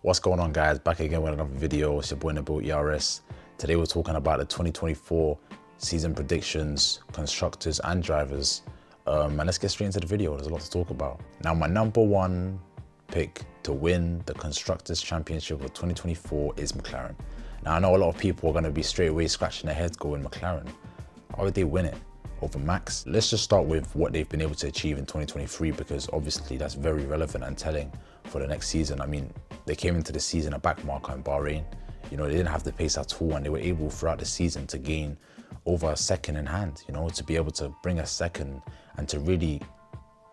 What's going on, guys? Back again with another video. It's your boy Nabil ERS. Today we're talking about the 2024 season predictions, constructors and drivers. And let's get straight into the video. There's a lot to talk about. Now, my number one pick to win the Constructors Championship of 2024 is McLaren. Now, I know a lot of people are going to be straight away scratching their heads going, McLaren, how would they win it over Max? Let's just start with what they've been able to achieve in 2023, because obviously that's very relevant and telling for the next season. I mean, they came into the season a back marker in Bahrain. You know, they didn't have the pace at all, and they were able throughout the season to gain over a second in hand, you know, to be able to bring a second and to really,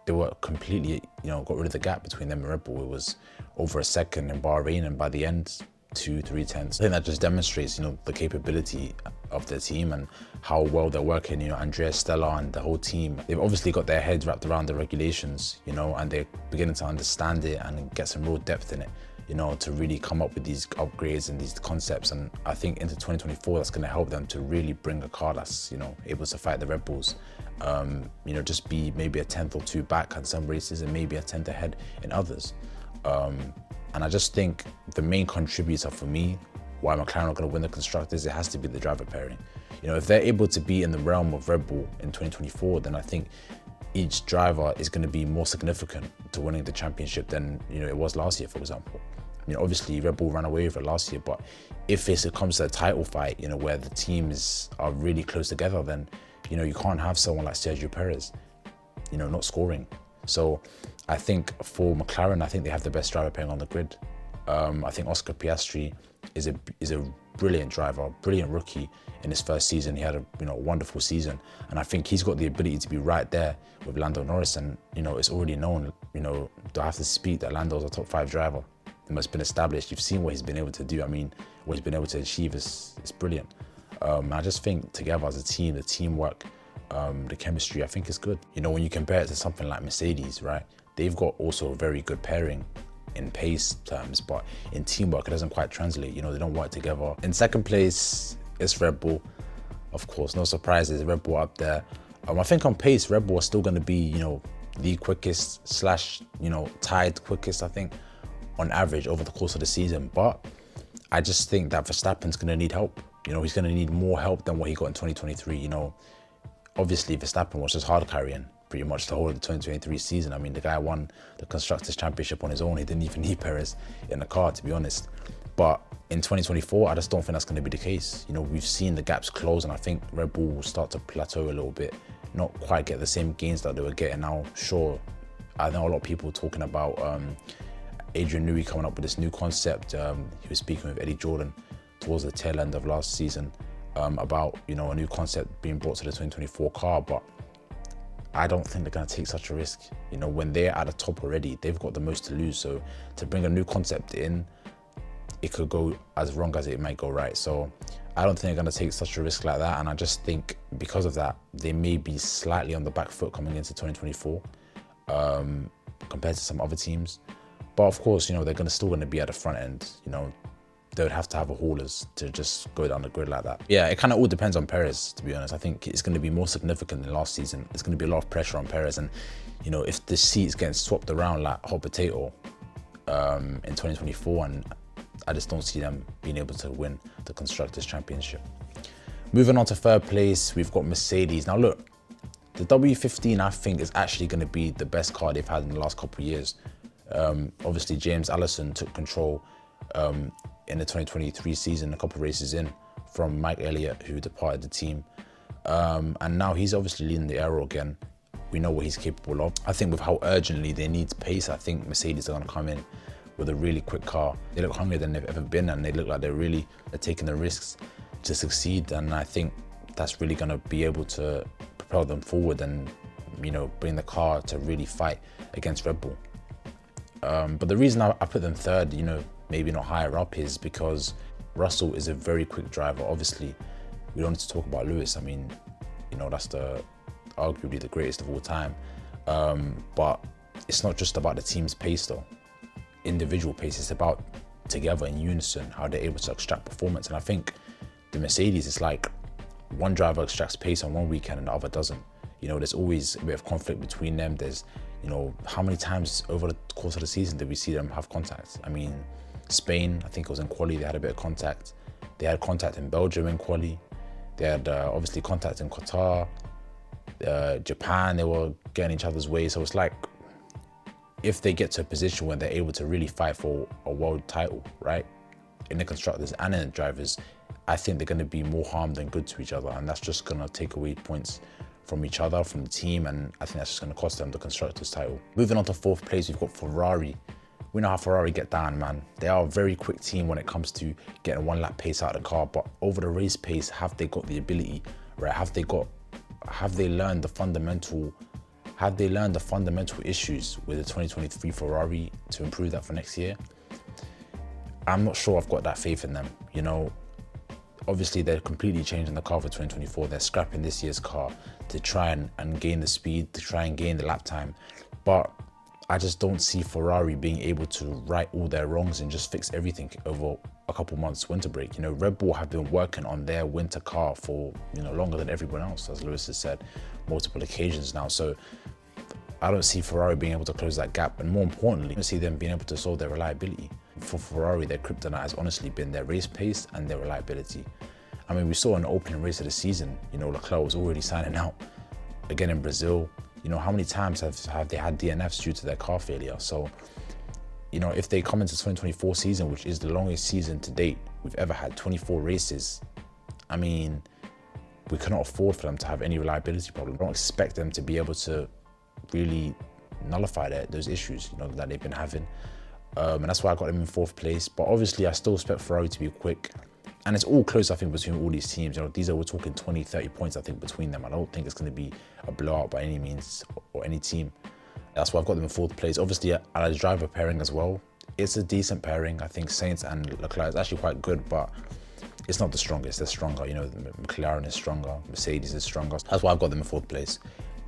they were completely, you know, got rid of the gap between them and Red Bull. It was over a second in Bahrain, and by the end, 2-3 tenths. I think that just demonstrates, you know, the capability of their team and how well they're working. You know, Andrea Stella and the whole team, they've obviously got their heads wrapped around the regulations, you know, and they're beginning to understand it and get some real depth in it, you know, to really come up with these upgrades and these concepts. And I think into 2024, that's going to help them to really bring a car that's, you know, able to fight the Red Bulls. You know, just be maybe a tenth or two back in some races and maybe a tenth ahead in others. And I just think the main contributor for me why McLaren are going to win the Constructors, it has to be the driver pairing. You know, if they're able to be in the realm of Red Bull in 2024, then I think each driver is going to be more significant to winning the championship than, you know, it was last year, for example. I mean, obviously Red Bull ran away with it last year, but if it comes to a title fight, you know, where the teams are really close together, then, you know, you can't have someone like Sergio Perez, you know, not scoring. So I think for McLaren, I think they have the best driver pairing on the grid. I think Oscar Piastri is a brilliant driver, brilliant rookie in his first season. He had a, you know, wonderful season, and I think he's got the ability to be right there with Lando Norris. And, you know, it's already known, you know, do I have to speak that Lando's a top 5 driver? It's been established. You've seen what he's been able to do. I mean, what he's been able to achieve is brilliant. I just think together as a team, the teamwork, the chemistry, I think is good. You know, when you compare it to something like Mercedes, right? They've got also a very good pairing in pace terms, but in teamwork, it doesn't quite translate. You know, they don't work together. In second place, it's Red Bull. Of course, no surprises, Red Bull up there. I think on pace, Red Bull are still going to be, you know, the quickest slash, you know, tied quickest, I think, on average over the course of the season. But I just think that Verstappen's going to need help. You know, he's going to need more help than what he got in 2023. You know, obviously Verstappen was just hard carrying pretty much the whole of the 2023 season. I mean, the guy won the Constructors Championship on his own. He didn't even need Perez in the car, to be honest. But in 2024, I just don't think that's going to be the case. You know, we've seen the gaps close, and I think Red Bull will start to plateau a little bit, not quite get the same gains that they were getting now. Sure, I know a lot of people talking about Adrian Newey coming up with this new concept. He was speaking with Eddie Jordan towards the tail end of last season about, you know, a new concept being brought to the 2024 car, but I don't think they're going to take such a risk. You know, when they're at the top already, they've got the most to lose. So to bring a new concept in, it could go as wrong as it might go right. So I don't think they're going to take such a risk like that. And I just think because of that, they may be slightly on the back foot coming into 2024 compared to some other teams. But of course, you know, they're still going to be at the front end. You know, they would have to have a haulers to just go down the grid like that. Yeah, it kind of all depends on Perez, to be honest. I think it's going to be more significant than last season. There's going to be a lot of pressure on Perez. And, you know, if the seat's getting swapped around like hot potato in 2024, and I just don't see them being able to win the Constructors Championship. Moving on to third place, we've got Mercedes. Now look, the W15 I think is actually going to be the best car they've had in the last couple of years. Obviously, James Allison took control in the 2023 season, a couple of races in, from Mike Elliott, who departed the team. And now he's obviously leading the aero again. We know what he's capable of. I think with how urgently they need pace, I think Mercedes are going to come in with a really quick car. They look hungrier than they've ever been, and they look like they're taking the risks to succeed. And I think that's really going to be able to propel them forward and, you know, bring the car to really fight against Red Bull. But the reason I put them third, you know, maybe not higher up, is because Russell is a very quick driver. Obviously, we don't need to talk about Lewis. I mean, you know, that's arguably the greatest of all time. But it's not just about the team's pace though. Individual pace, it's about together in unison, how they're able to extract performance. And I think the Mercedes is like one driver extracts pace on one weekend and the other doesn't. You know, there's always a bit of conflict between them. There's, you know, how many times over the course of the season did we see them have contact? I mean, Spain, I think it was in quali, they had a bit of contact. They had contact in Belgium in quali. They had obviously contact in Qatar, Japan, they were getting each other's way. So it's like, if they get to a position where they're able to really fight for a world title, right, in the constructors and in the drivers, I think they're going to be more harm than good to each other, and that's just going to take away points from each other, from the team, and I think that's just going to cost them the constructors title. Moving on to 4th place, we've got Ferrari. We know how Ferrari get down, man. They are a very quick team when it comes to getting 1 lap pace out of the car, but over the race pace, have they got the ability, right? Have they learned the fundamental issues with the 2023 Ferrari to improve that for next year? I'm not sure I've got that faith in them. You know, obviously they're completely changing the car for 2024. They're scrapping this year's car to try and gain the speed, to try and gain the lap time. But I just don't see Ferrari being able to right all their wrongs and just fix everything over a couple months winter break. You know, Red Bull have been working on their winter car for, you know, longer than everyone else, as Lewis has said multiple occasions now. So I don't see Ferrari being able to close that gap, and more importantly, I don't see them being able to solve their reliability. For Ferrari, their kryptonite has honestly been their race pace and their reliability. I mean, we saw in the opening race of the season, you know, Leclerc was already signing out again in Brazil. You know, how many times have they had DNFs due to their car failure? So, you know, if they come into the 2024 season, which is the longest season to date we've ever had, 24 races, I mean, we cannot afford for them to have any reliability problem. I don't expect them to be able to really nullify those issues, you know, that they've been having. And that's why I got them in 4th place. But obviously, I still expect Ferrari to be quick. And it's all close, I think, between all these teams. You know, we're talking 20, 30 points, I think, between them. I don't think it's going to be a blowout by any means, or any team. That's why I've got them in 4th place. Obviously, at a driver pairing as well, it's a decent pairing. I think Sainz and Leclerc is actually quite good, but it's not the strongest. They're stronger. You know, McLaren is stronger, Mercedes is stronger. That's why I've got them in 4th place.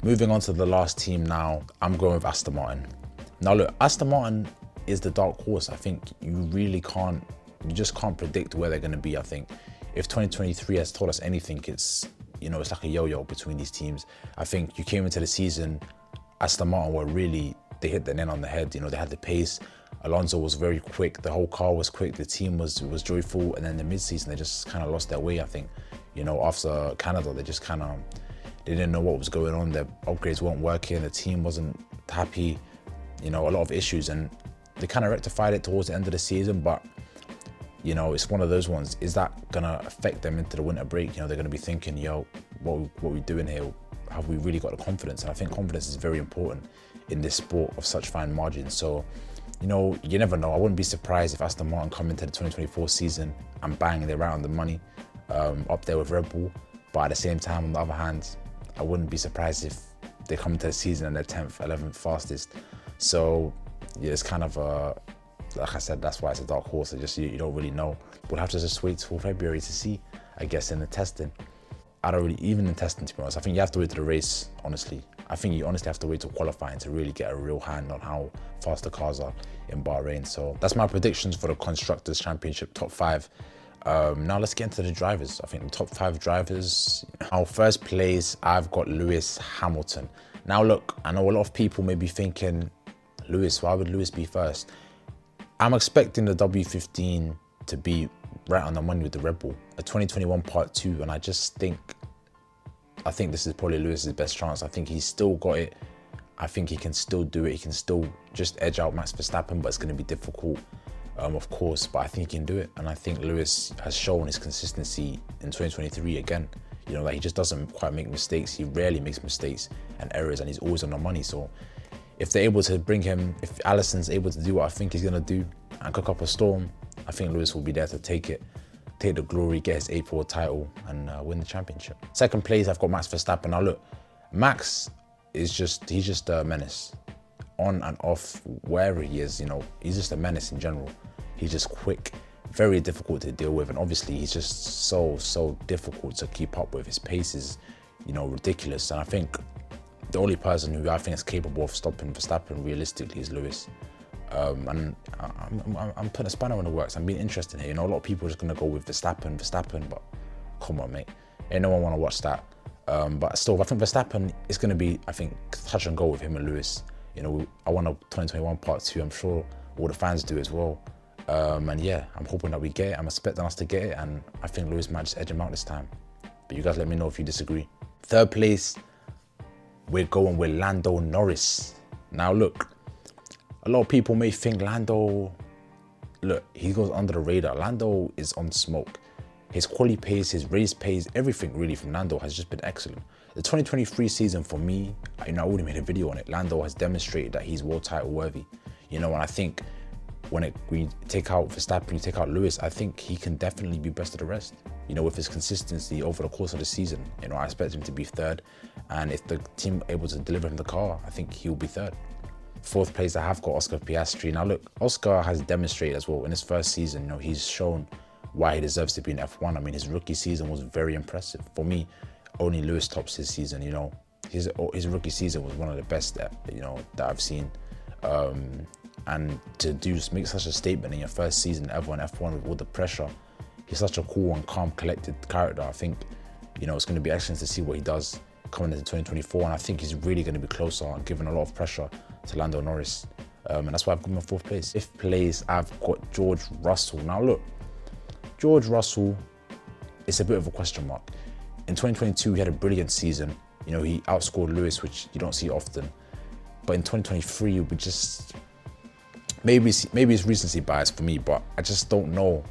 Moving on to the last team now, I'm going with Aston Martin. Now look, Aston Martin is the dark horse. I think you just can't predict where they're going to be. I think if 2023 has taught us anything, it's, you know, it's like a yo-yo between these teams. I think you came into the season, Aston Martin they hit the nail on the head. You know, they had the pace. Alonso was very quick. The whole car was quick. The team was joyful. And then the mid-season, they just kind of lost their way, I think. You know, after Canada, they didn't know what was going on. Their upgrades weren't working. The team wasn't happy. You know, a lot of issues, and they kind of rectified it towards the end of the season. But, you know, it's one of those ones. Is that gonna affect them into the winter break? You know, they're gonna be thinking, yo, what we doing here? Have we really got the confidence? And I think confidence is very important in this sport of such fine margins. So, you know, you never know. I wouldn't be surprised if Aston Martin come into the 2024 season and bang, they're right on the money, up there with Red Bull. But at the same time, on the other hand, I wouldn't be surprised if they come into the season and they're 10th, 11th fastest. So yeah, it's kind of like I said, that's why it's a dark horse. You don't really know. We'll have to just wait till February to see, I guess, in the testing. Even in testing, to be honest, I think you have to wait to the race, honestly. I think you honestly have to wait till qualifying to really get a real hand on how fast the cars are in Bahrain. So that's my predictions for the Constructors' Championship top 5. Now let's get into the drivers. I think the top 5 drivers. Our first place, I've got Lewis Hamilton. Now look, I know a lot of people may be thinking, Lewis, why would Lewis be first? I'm expecting the W15 to be right on the money with the Red Bull, a 2021 Part 2, and I think this is probably Lewis's best chance. I think he's still got it. I think he can still do it. He can still just edge out Max Verstappen, but it's going to be difficult, of course, but I think he can do it. And I think Lewis has shown his consistency in 2023 again. You know, like, he just doesn't quite make mistakes. He rarely makes mistakes and errors, and he's always on the money. So if they're able to bring him, if Allison's able to do what I think he's going to do and cook up a storm, I think Lewis will be there to take the glory, get his 8th world title, and win the championship. Second place, I've got Max Verstappen. Now look, Max he's just a menace. On and off, wherever he is, you know, he's just a menace in general. He's just quick, very difficult to deal with, and obviously he's just so difficult to keep up with. His pace is, you know, ridiculous, and I think the only person who I think is capable of stopping Verstappen realistically is Lewis. And I'm putting a spanner in the works. I'm being interested here. You know, a lot of people are just gonna go with Verstappen, but come on, mate. Ain't no one wanna watch that. But still, I think Verstappen is gonna be, I think, touch and go with him and Lewis. You know, I want a 2021 Part 2. I'm sure all the fans do as well. And yeah, I'm hoping that we get it. I'm expecting us to get it, and I think Lewis might just edge him out this time. But you guys let me know if you disagree. Third place, we're going with Lando Norris. Now look, a lot of people may think Lando, look, he goes under the radar. Lando is on smoke. His quality pace, his race pace, everything really from Lando has just been excellent. The 2023 season for me, I already made a video on it. Lando has demonstrated that he's world title worthy. And I think when you take out Verstappen, you take out Lewis, I think he can definitely be best of the rest. With his consistency over the course of the season, I expect him to be third. And if the team are able to deliver him the car, I think he'll be third. Fourth place, I have got Oscar Piastri. Now look, Oscar has demonstrated as well in his first season, he's shown why he deserves to be in F1. I mean, his rookie season was very impressive. For me, only Lewis tops his season, his rookie season was one of the best that I've seen. And to just make such a statement in your first season ever on F1 with all the pressure, he's such a cool and calm, collected character. I think, it's going to be excellent to see what he does coming into 2024. And I think he's really going to be closer and giving a lot of pressure to Lando Norris. And that's why I've got him in fourth place. Fifth place, I've got George Russell. Now look, George Russell, it's a bit of a question mark. In 2022, he had a brilliant season. He outscored Lewis, which you don't see often. But in 2023, we just, maybe it's recency bias for me, but I just don't know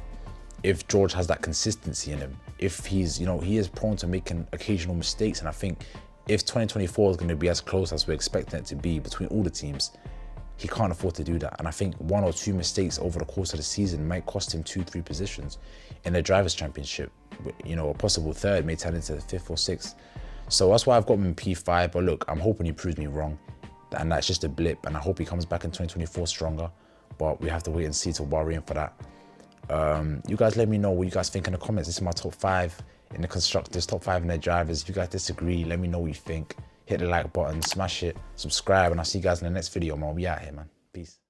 if George has that consistency in him. If he's, he is prone to making occasional mistakes. And I think if 2024 is going to be as close as we're expecting it to be between all the teams, he can't afford to do that. And I think one or two mistakes over the course of the season might cost him 2-3 positions in the Drivers' Championship. A possible third may turn into the fifth or sixth. So that's why I've got him in P5. But look, I'm hoping he proves me wrong. And that's just a blip. And I hope he comes back in 2024 stronger. But we have to wait and see till Bahrain for that. You guys let me know what you guys think in the comments. This is my top 5 in the constructors, top 5 in the drivers. If you guys disagree, let me know what you think. Hit the like button, smash it, subscribe, and I'll see you guys in the next video, man. We out here, man. Peace.